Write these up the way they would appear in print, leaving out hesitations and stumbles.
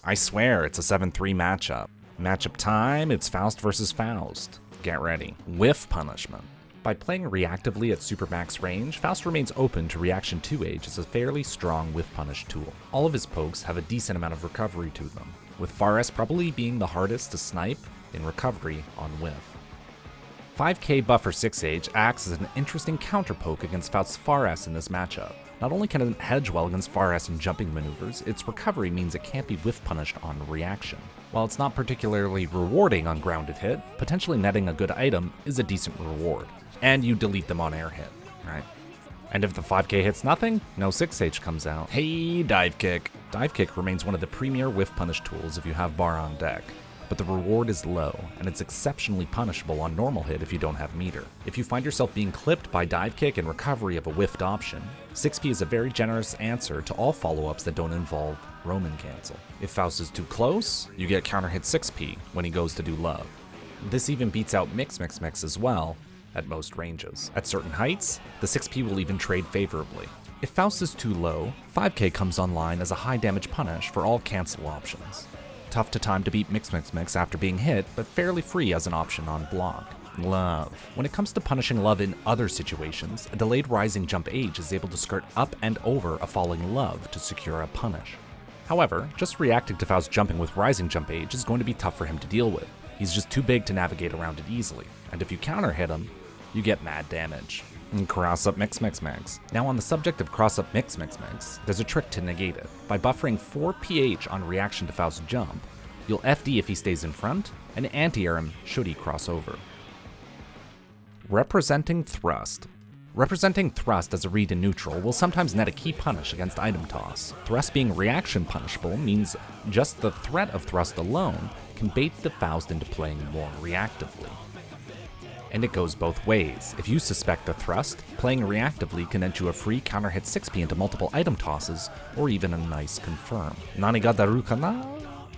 I swear, it's a 7-3 matchup. Matchup time, it's Faust versus Faust. Get ready. Whiff Punishment. By playing reactively at super max range, Faust remains open to reaction 2H as a fairly strong whiff punish tool. All of his pokes have a decent amount of recovery to them, with FaustVs probably being the hardest to snipe in recovery on whiff. 5k buffer 6H acts as an interesting counterpoke against Faust's FaustVs in this matchup. Not only can it hedge well against FaustVs in jumping maneuvers, its recovery means it can't be whiff punished on reaction. While it's not particularly rewarding on grounded hit, potentially netting a good item is a decent reward. And you delete them on air hit, right? And if the 5k hits nothing, no 6H comes out. Hey, Divekick. Divekick remains one of the premier whiff punish tools if you have bar on deck, but the reward is low, and it's exceptionally punishable on normal hit if you don't have meter. If you find yourself being clipped by Divekick in recovery of a whiffed option, 6p is a very generous answer to all follow-ups that don't involve Roman cancel. If Faust is too close, you get counter hit 6p when he goes to do love. This even beats out MixMixMix as well, at most ranges. At certain heights, the 6p will even trade favorably. If Faust is too low, 5k comes online as a high damage punish for all cancel options. Tough to time to beat MixMixMix after being hit, but fairly free as an option on block. Love. When it comes to punishing love in other situations, a delayed rising jump age is able to skirt up and over a falling love to secure a punish. However, just reacting to Faust jumping with rising jump age is going to be tough for him to deal with. He's just too big to navigate around it easily, and if you counter hit him, you get mad damage. Crossup MixMixMix. Now on the subject of Crossup MixMixMix, there's a trick to negate it. By buffering 4 pH on reaction to Faust's jump, you'll FD if he stays in front, and anti-air him should he cross over. Representing Thrust. Representing Thrust as a read in neutral will sometimes net a key punish against item toss. Thrust being reaction punishable means just the threat of Thrust alone can bait the Faust into playing more reactively. And it goes both ways. If you suspect the thrust, playing reactively can net you a free counter hit 6p into multiple item tosses, or even a nice confirm. Nanigadaru kana?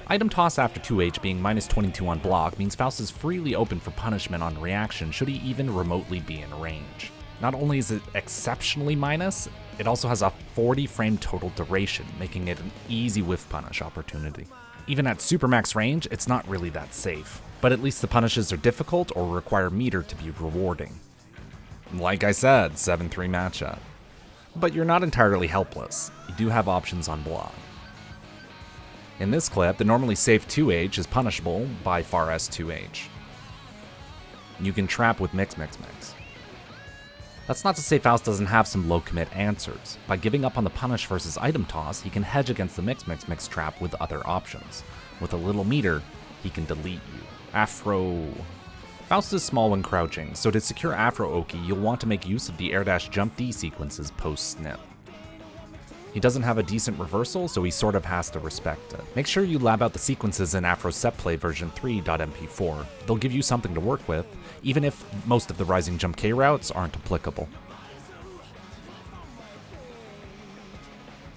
Item toss after 2H being minus 22 on block means Faust is freely open for punishment on reaction should he even remotely be in range. Not only is it exceptionally minus, it also has a 40 frame total duration, making it an easy whiff punish opportunity. Even at supermax range, it's not really that safe, but at least the punishes are difficult or require meter to be rewarding. Like I said, 7-3 matchup. But you're not entirely helpless. You do have options on block. In this clip, the normally safe 2H is punishable by FaustVs 2H. You can trap with MixMixMix. That's not to say Faust doesn't have some low commit answers. By giving up on the punish versus item toss, he can hedge against the MixMixMix trap with other options. With a little meter, he can delete you. Afro. Faust is small when crouching, so to secure Afro Oki, you'll want to make use of the air dash jump D sequences post-snip. He doesn't have a decent reversal, so he sort of has to respect it. Make sure you lab out the sequences in Afro Set Play version 3.mp4. They'll give you something to work with, even if most of the rising jump K routes aren't applicable.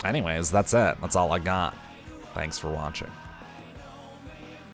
Anyways, that's it. That's all I got. Thanks for watching.